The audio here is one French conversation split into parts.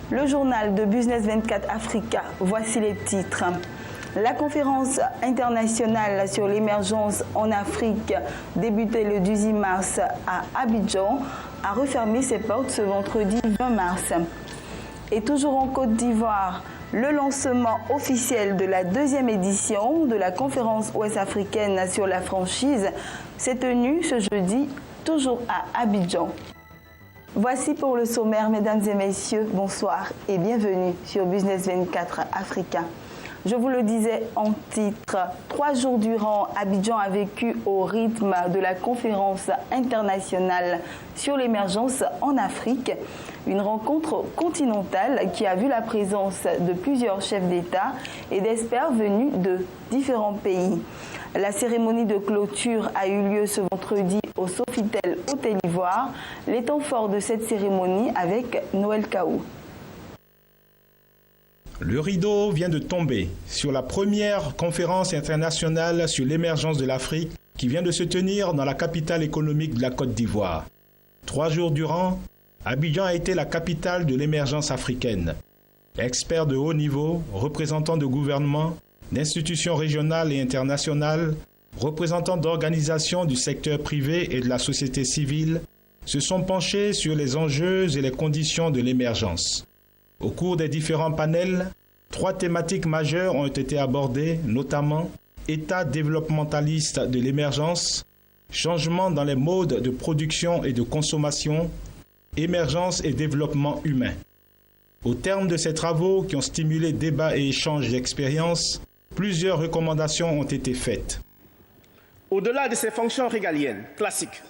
Le journal de Business 24 Africa, voici les titres. La conférence internationale sur l'émergence en Afrique, débutée le 18 mars à Abidjan, a refermé ses portes ce vendredi 20 mars. Et toujours en Côte d'Ivoire, le lancement officiel de la deuxième édition de la conférence ouest-africaine sur la franchise s'est tenu ce jeudi, toujours à Abidjan. Voici pour le sommaire, mesdames et messieurs, bonsoir et bienvenue sur Business 24 Africa. Je vous le disais en titre, 3 jours durant, Abidjan a vécu au rythme de la conférence internationale sur l'émergence en Afrique, une rencontre continentale qui a vu la présence de plusieurs chefs d'État et d'experts venus de différents pays. La cérémonie de clôture a eu lieu ce vendredi au Sofitel Hôtel Ivoire. Les temps forts de cette cérémonie avec Noël Kaou. Le rideau vient de tomber sur la première conférence internationale sur l'émergence de l'Afrique qui vient de se tenir dans la capitale économique de la Côte d'Ivoire. 3 jours durant, Abidjan a été la capitale de l'émergence africaine. Experts de haut niveau, représentants de gouvernements, d'institutions régionales et internationales, représentants d'organisations du secteur privé et de la société civile, se sont penchés sur les enjeux et les conditions de l'émergence. Au cours des différents panels, 3 thématiques majeures ont été abordées, notamment état développementaliste de l'émergence, changement dans les modes de production et de consommation, émergence et développement humain. Au terme de ces travaux qui ont stimulé débats et échanges d'expériences, plusieurs recommandations ont été faites. Au-delà de ses fonctions régaliennes classiques,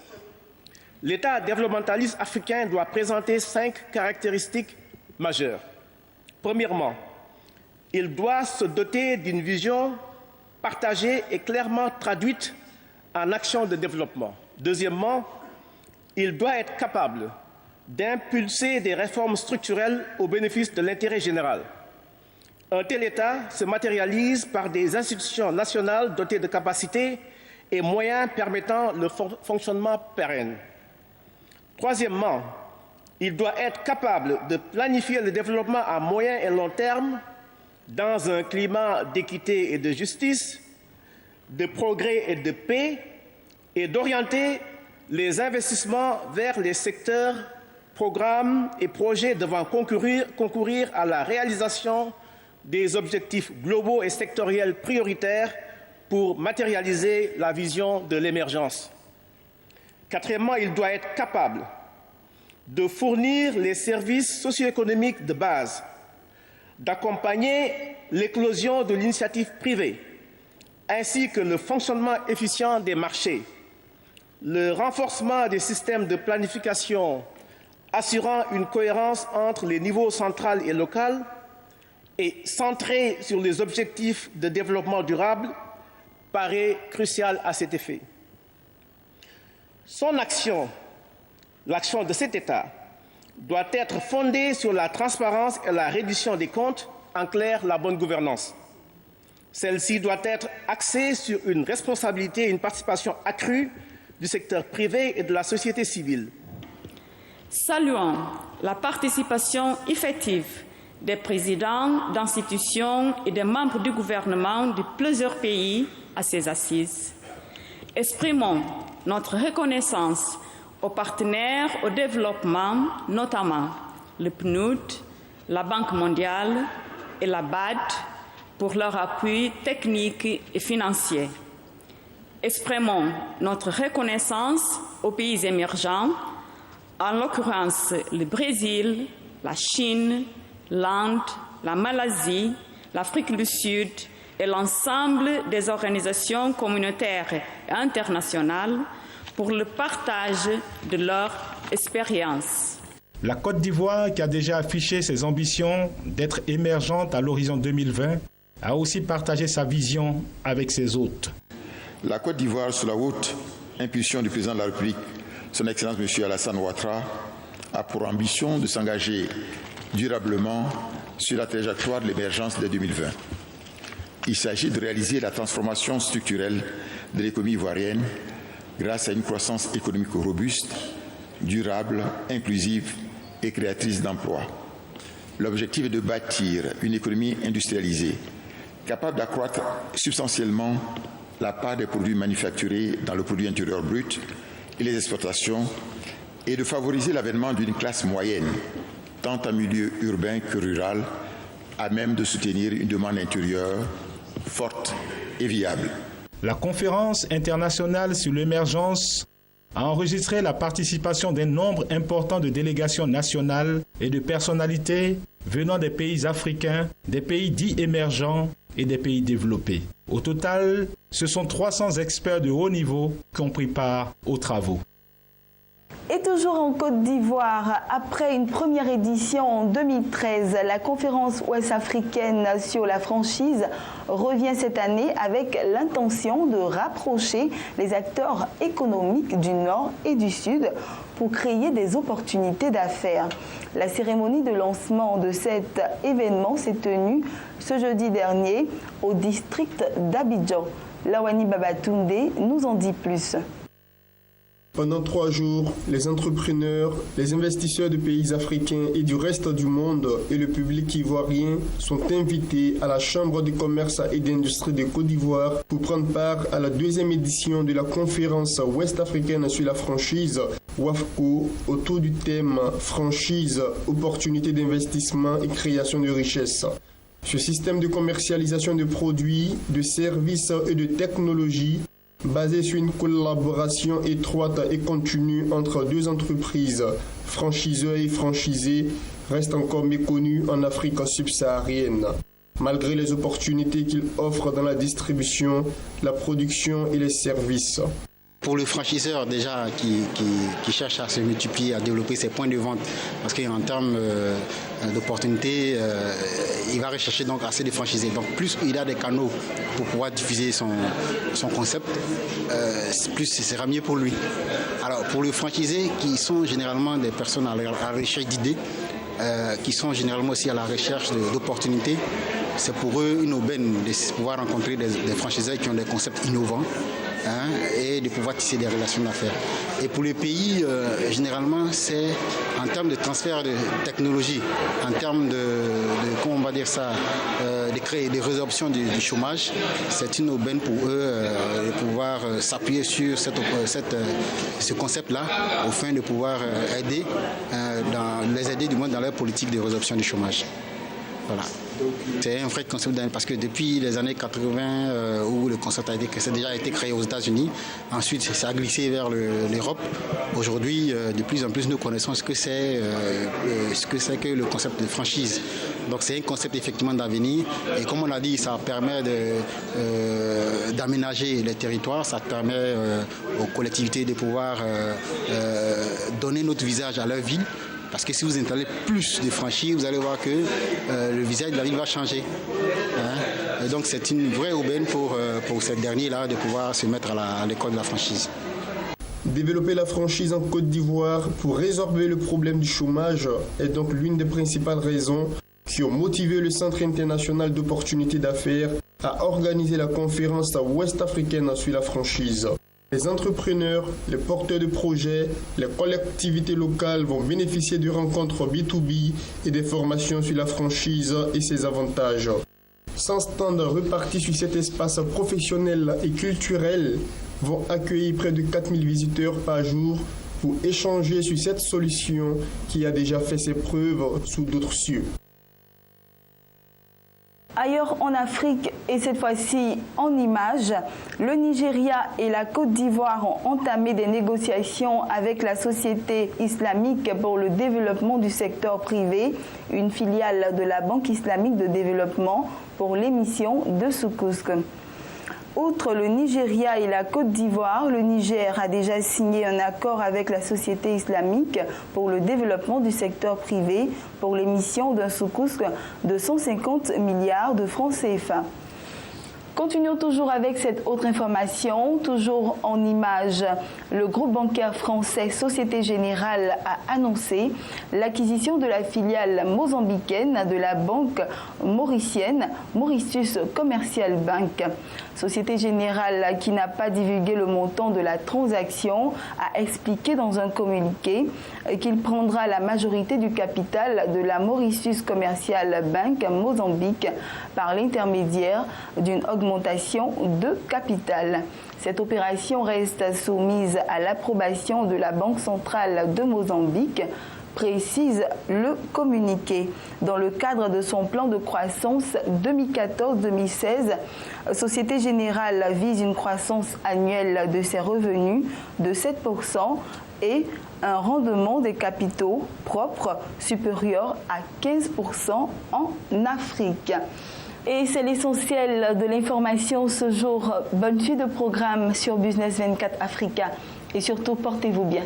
l'État développementaliste africain doit présenter 5 caractéristiques majeures. Premièrement, il doit se doter d'une vision partagée et clairement traduite en action de développement. Deuxièmement, il doit être capable d'impulser des réformes structurelles au bénéfice de l'intérêt général. Un tel État se matérialise par des institutions nationales dotées de capacités et moyens permettant le fonctionnement pérenne. Troisièmement, il doit être capable de planifier le développement à moyen et long terme dans un climat d'équité et de justice, de progrès et de paix, et d'orienter les investissements vers les secteurs, programmes et projets devant concourir à la réalisation des objectifs globaux et sectoriels prioritaires pour matérialiser la vision de l'émergence. Quatrièmement, il doit être capable de fournir les services socio-économiques de base, d'accompagner l'éclosion de l'initiative privée, ainsi que le fonctionnement efficient des marchés, le renforcement des systèmes de planification assurant une cohérence entre les niveaux central et local et centré sur les objectifs de développement durable paraît crucial à cet effet. Son action, l'action de cet État, doit être fondée sur la transparence et la reddition des comptes, en clair, la bonne gouvernance. Celle-ci doit être axée sur une responsabilité et une participation accrue du secteur privé et de la société civile. Saluons la participation effective des présidents d'institutions et des membres du gouvernement de plusieurs pays à ces assises. Exprimons notre reconnaissance aux partenaires au développement, notamment le PNUD, la Banque mondiale et la BAD, pour leur appui technique et financier. Exprimons notre reconnaissance aux pays émergents, en l'occurrence le Brésil, la Chine, l'Inde, la Malaisie, l'Afrique du Sud et l'ensemble des organisations communautaires et internationales pour le partage de leur expérience. La Côte d'Ivoire, qui a déjà affiché ses ambitions d'être émergente à l'horizon 2020, a aussi partagé sa vision avec ses hôtes. La Côte d'Ivoire, sous la haute impulsion du président de la République, son Excellence M. Alassane Ouattara, a pour ambition de s'engager durablement sur la trajectoire de l'émergence dès 2020. Il s'agit de réaliser la transformation structurelle de l'économie ivoirienne grâce à une croissance économique robuste, durable, inclusive et créatrice d'emplois. L'objectif est de bâtir une économie industrialisée, capable d'accroître substantiellement la part des produits manufacturés dans le produit intérieur brut et les exportations, et de favoriser l'avènement d'une classe moyenne, tant en milieu urbain que rural, à même de soutenir une demande intérieure forte et viable. La conférence internationale sur l'émergence a enregistré la participation d'un nombre important de délégations nationales et de personnalités venant des pays africains, des pays dits émergents et des pays développés. Au total, ce sont 300 experts de haut niveau qui ont pris part aux travaux. Et toujours en Côte d'Ivoire, après une première édition en 2013, la conférence ouest-africaine sur la franchise revient cette année avec l'intention de rapprocher les acteurs économiques du Nord et du Sud pour créer des opportunités d'affaires. La cérémonie de lancement de cet événement s'est tenue ce jeudi dernier au district d'Abidjan. Lawani Babatunde nous en dit plus. Pendant 3 jours, les entrepreneurs, les investisseurs de pays africains et du reste du monde et le public ivoirien sont invités à la Chambre de commerce et d'industrie de Côte d'Ivoire pour prendre part à la 2e édition de la conférence ouest-africaine sur la franchise, WAFCO, autour du thème « Franchise, opportunités d'investissement et création de richesses ». Ce système de commercialisation de produits, de services et de technologies basé sur une collaboration étroite et continue entre 2 entreprises, franchiseurs et franchisés, reste encore méconnu en Afrique subsaharienne. Malgré les opportunités qu'il offre dans la distribution, la production et les services. Pour le franchiseur déjà qui cherche à se multiplier, à développer ses points de vente, parce qu'en termes d'opportunités, il va rechercher donc assez de franchisés. Donc plus il a des canaux pour pouvoir diffuser son concept, plus ce sera mieux pour lui. Alors pour le franchisé, qui sont généralement des personnes à la recherche d'idées, qui sont généralement aussi à la recherche d'opportunités, c'est pour eux une aubaine de pouvoir rencontrer des franchiseurs qui ont des concepts innovants. Et de pouvoir tisser des relations d'affaires. Et pour les pays, généralement, c'est en termes de transfert de technologie, en termes de comment on va dire ça, de créer des résorptions du chômage, c'est une aubaine pour eux de pouvoir s'appuyer sur ce concept-là, afin de pouvoir les aider du moins dans leur politique de résorption du chômage. Voilà. C'est un vrai concept parce que depuis les années 80 où le concept a déjà été créé aux États-Unis, ensuite ça a glissé vers l'Europe. Aujourd'hui, de plus en plus nous connaissons ce que c'est que le concept de franchise. Donc c'est un concept effectivement d'avenir et comme on l'a dit, ça permet d'aménager les territoires, ça permet aux collectivités de pouvoir donner notre visage à leur ville. Parce que si vous installez plus de franchises, vous allez voir que le visage de la ville va changer. Et donc c'est une vraie aubaine pour ces derniers-là de pouvoir se mettre à l'école de la franchise. Développer la franchise en Côte d'Ivoire pour résorber le problème du chômage est donc l'une des principales raisons qui ont motivé le Centre international d'opportunités d'affaires à organiser la conférence ouest-africaine sur la franchise. Les entrepreneurs, les porteurs de projets, les collectivités locales vont bénéficier de rencontres B2B et des formations sur la franchise et ses avantages. 100 stands repartis sur cet espace professionnel et culturel vont accueillir près de 4000 visiteurs par jour pour échanger sur cette solution qui a déjà fait ses preuves sous d'autres cieux. Ailleurs en Afrique, et cette fois-ci en images, le Nigeria et la Côte d'Ivoire ont entamé des négociations avec la Société islamique pour le développement du secteur privé, une filiale de la Banque islamique de développement pour l'émission de Soukousk. Outre le Nigeria et la Côte d'Ivoire, le Niger a déjà signé un accord avec la Société islamique pour le développement du secteur privé pour l'émission d'un soukousk de 150 milliards de francs CFA. Continuons toujours avec cette autre information, toujours en images. Le groupe bancaire français Société Générale a annoncé l'acquisition de la filiale mozambicaine de la banque mauricienne Mauritius Commercial Bank. Société Générale, qui n'a pas divulgué le montant de la transaction, a expliqué dans un communiqué qu'il prendra la majorité du capital de la Mauritius Commercial Bank Mozambique par l'intermédiaire d'une augmentation de capital. Cette opération reste soumise à l'approbation de la Banque centrale de Mozambique, précise le communiqué. Dans le cadre de son plan de croissance 2014-2016, Société Générale vise une croissance annuelle de ses revenus de 7% et un rendement des capitaux propres supérieur à 15% en Afrique. Et c'est l'essentiel de l'information ce jour. Bonne suite de programme sur Business 24 Africa et surtout portez-vous bien.